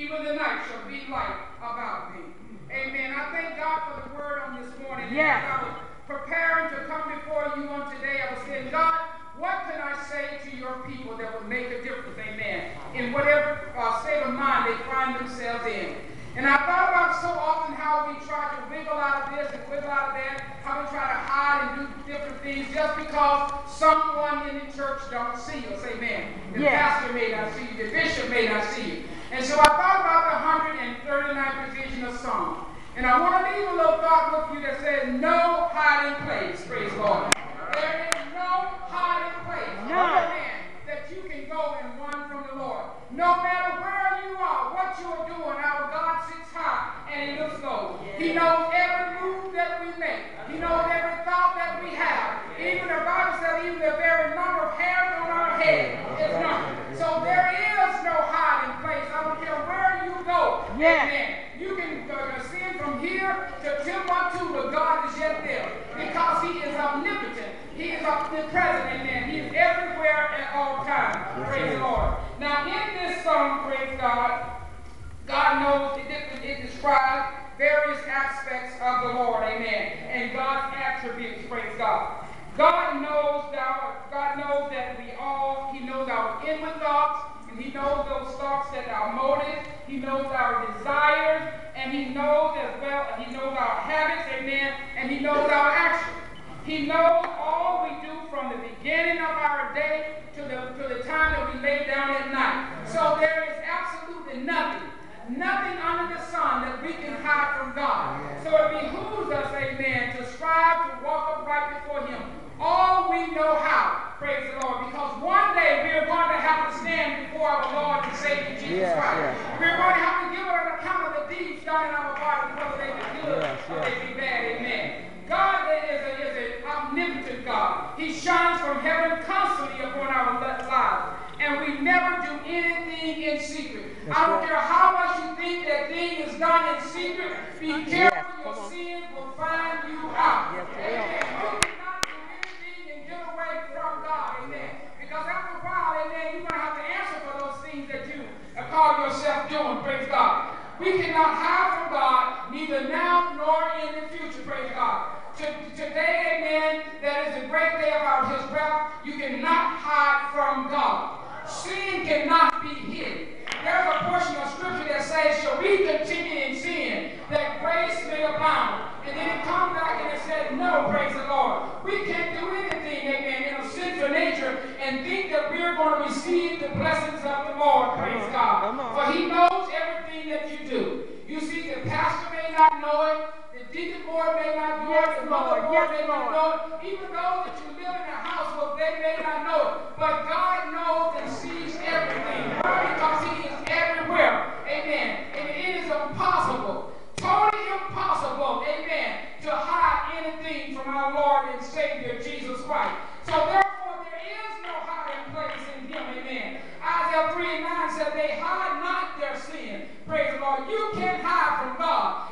even the night shall be light about me. Amen. I thank God for the word on this morning. Yes. As I was preparing to come before you on today, I was saying, God, what can I say to your people that would make a difference, amen, in whatever state of mind they find themselves in. And I thought about so often how we try to wiggle out of this and wiggle out of that, how we try to hide and do different things just because someone in the church don't see us, amen. The pastor may not see you, the bishop may not see you. And so I thought about the 139th position of Psalm. And I want to leave a little thought with you that says, no hiding place, praise God. There is no hiding place, amen, that you can go and run from the Lord. No matter where you are, what you are doing, our God sits high and he looks low. He knows every move that we make. He knows every thought that we have. Even the Bible says even the very number of hairs on our head is numbered. So there is no hiding place. I don't care where you go. Amen. You can sin from here to Timbuktu, but God is yet there because he is omnipotent. He is omnipresent, amen. He is everywhere at all times. Praise the Lord. Now, in this song, praise God, God knows it describes various aspects of the Lord, amen, and God's attributes, praise God. God knows that he knows our inward thoughts, and he knows those thoughts that are motives, he knows our desires, and he knows as well, he knows our habits, amen, and he knows our actions. He knows all we do from the beginning of our day to the time that we lay down at night. So there is absolutely nothing under the sun that we can hide from God. So it behooves us, amen, to strive to walk upright before him. All we know how, praise the Lord, because one day we are going to have to stand before our Lord and Savior Jesus Christ. We're going to have to give an account of the deeds done in our bodies, whether they be good or they be bad, amen. God is an omnipotent God. He shines from heaven constantly upon our lives. And we never do anything in secret. I don't care how much you think that thing is done in secret. Be careful, your sin will find you out. Amen. You cannot do anything and get away from God. Amen. Because after a while, amen, you're going to have to answer for those things that you call yourself doing. Praise God. We cannot hide from God, neither now nor in the future. Praise God. Today, amen, that is a great day about his wrath. You cannot hide from God. Sin cannot be hidden. There's a portion of scripture that says, shall we continue in sin, that grace may abound. And then it comes back and it says, no, praise the Lord. We can't do anything, amen, in a sinful nature and think that we're going to receive the blessings of the Lord, praise God. For he knows everything that you do. You see, the pastor may not know it. The deacon board may not know it. The mother board may not know it. Even those that you live in a house with, they may not know it. But God knows and sees everything. Why? Because he is everywhere. Amen. And it is impossible, totally impossible, amen, to hide anything from our Lord and Savior, Jesus Christ. So therefore, there is no hiding place in him, amen. Isaiah 3:9 said, they hide not their sin. Praise the Lord. You can't hide from God.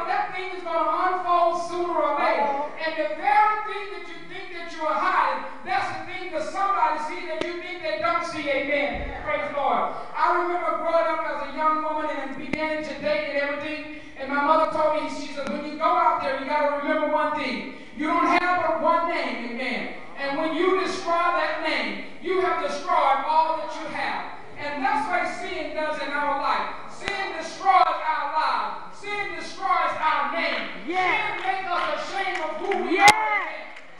That thing is going to unfold sooner or later. And the very thing that you think that you are hiding, that's the thing that somebody sees that you think they don't see. Amen. Praise the Lord. I remember growing up as a young woman and beginning to date and everything. And my mother told me, she said, when you go out there, you got to remember one thing. You don't have but one name. Amen. And when you destroy that name, you have destroyed all that you have. And that's what sin does in our life. Sin destroys our lives. Sin destroys our name. Sin makes us ashamed of who we are.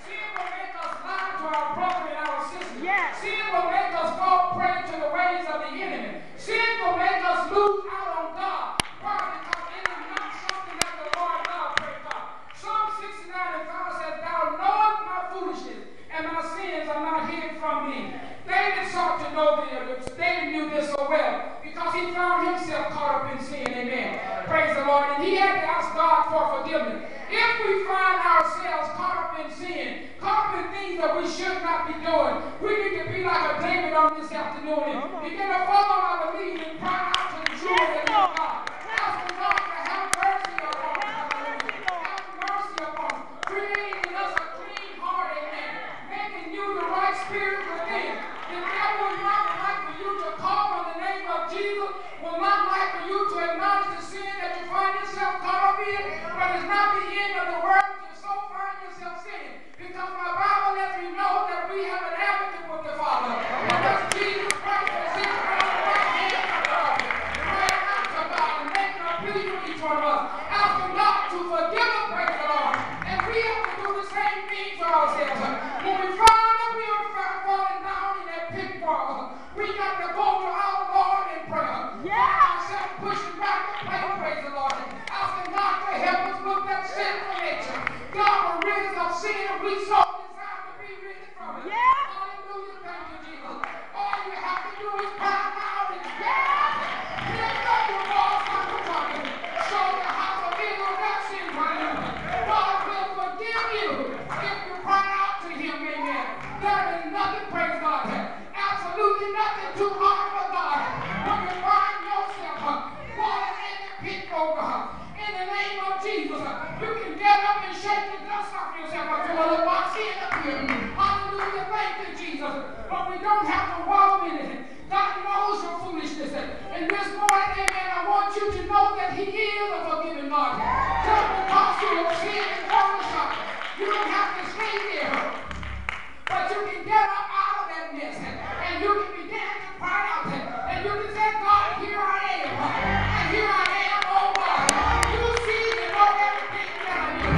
Sin will make us lie to our brother and our sister. Sin will make us fall prey to the ways of the enemy. Sin will make us lose out on God. Why? Because it is not something that the Lord loves. Praise God. Psalm 69:5 says, thou knowest my foolishness, and my sins are not hid from thee. David sought to know this. David knew this so well because he found himself caught up in sin. Amen. Praise the Lord. And he had to ask God for forgiveness. If we find ourselves caught up in sin, caught up in things that we should not be doing, we need to be like a David on this afternoon and begin to fall on our knees and cry out to the true and living God. Ask the Lord to have mercy upon us. Have mercy upon us. Creating in us a clean heart, amen. Making you the right spirit within. The devil will not like for you to call on the name of Jesus, will not like for you don't have to wallow in it. God knows your foolishness. And this morning, amen, I want you to know that He is a forgiving God. Just because you have sinned and fallen short, you don't have to stay there. But you can get up out of that mess. And you can begin to cry out. And you can say, God, here I am. And here I am, oh God. You see and know everything that I do.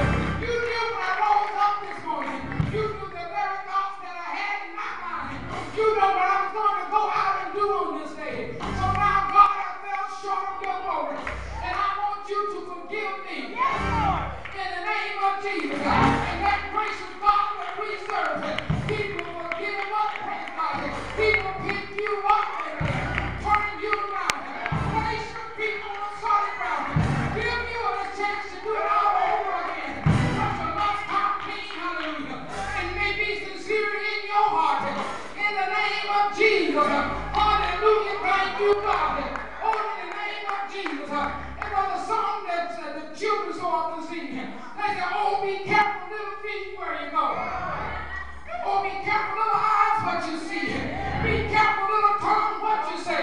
You knew when I rose up this morning. You knew the very thoughts that I had in my mind. You know what I was going to go out and do on this day. So now, God, I fell short of your glory. And I want you to forgive me. Yes, Lord. In the name of Jesus. And that gracious God that we serve. People will give up, praise God. People pick you up and turn you around. Place your feet on a solid ground. Give you a chance to do it all over again. But you must come clean, hallelujah. And may be sincere in your heart. In the name of Jesus. Hallelujah. Thank you, God. Oh, in the name of Jesus. It was a song that the children so often sing. They say, oh, be careful, little feet, where you go. Oh, be careful, little eyes, what you see. Be careful, little tongue, what you say.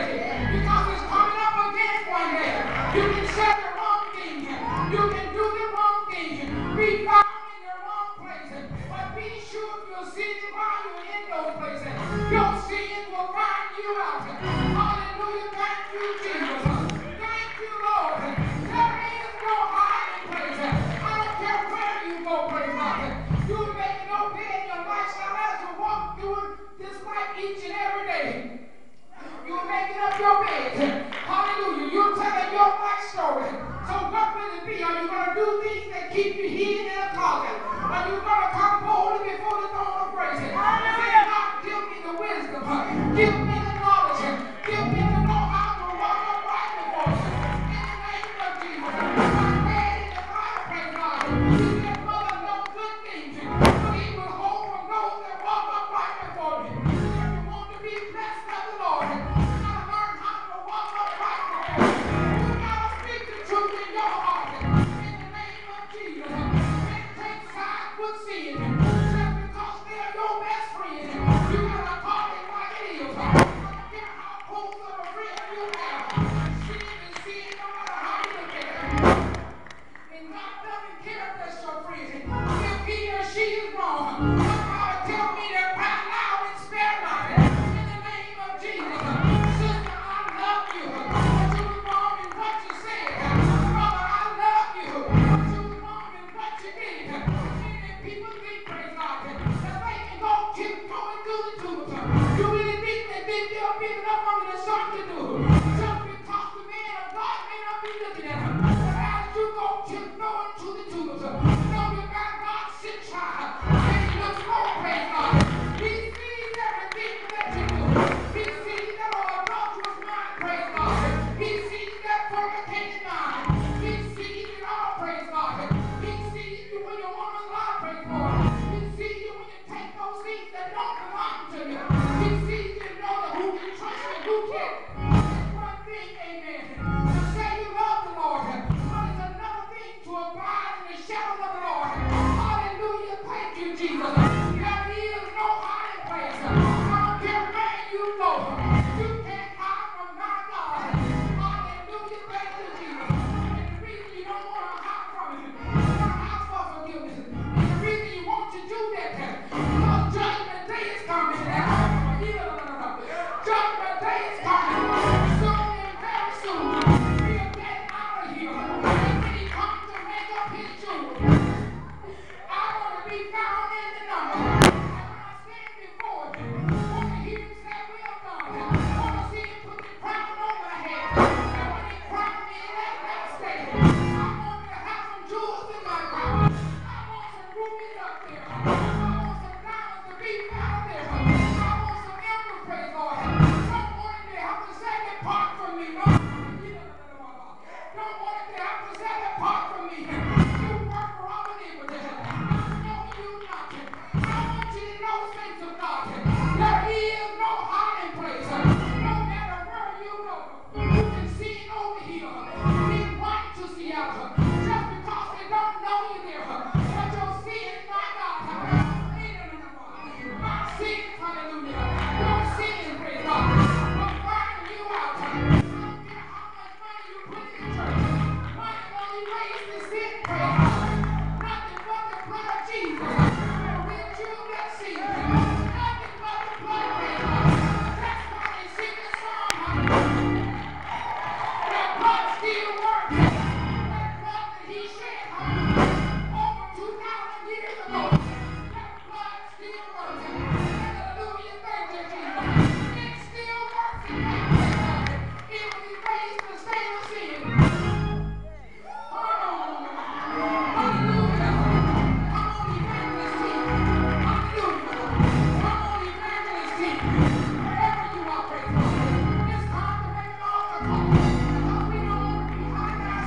Because it's coming up again one day. You can say the wrong thing. You can do the wrong thing. Be found in the wrong place. But be sure you'll see it while you're in those places. Your sin will find you out. Hallelujah. Thank you, Jesus. Thank you, Lord. There is no hiding place. I don't care where you go, praise God. You make no bed in your lifestyle as you walk through this life each and every day. You're making up your bed. Hallelujah. You're telling your life story. So what will it be? Are you going to do things that keep you hidden in a closet? Are you going to come boldly before the throne of grace? Say, God, give me the wisdom. Give me the knowledge. Give me to know how to walk upright before you. In the name of Jesus. I'm ready in the Bible, praise God. He said, Mother, no good things. But He will hold from those that walk upright before you. If you want to be blessed of the Lord, you got to learn how to walk upright before you. You got to speak the truth in your heart. In the name of Jesus. And take sides with sin. Just because they're your best friend, you got to call it like it is.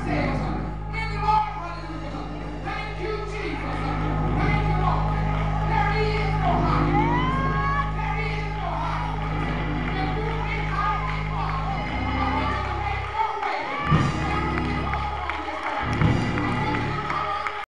ourselves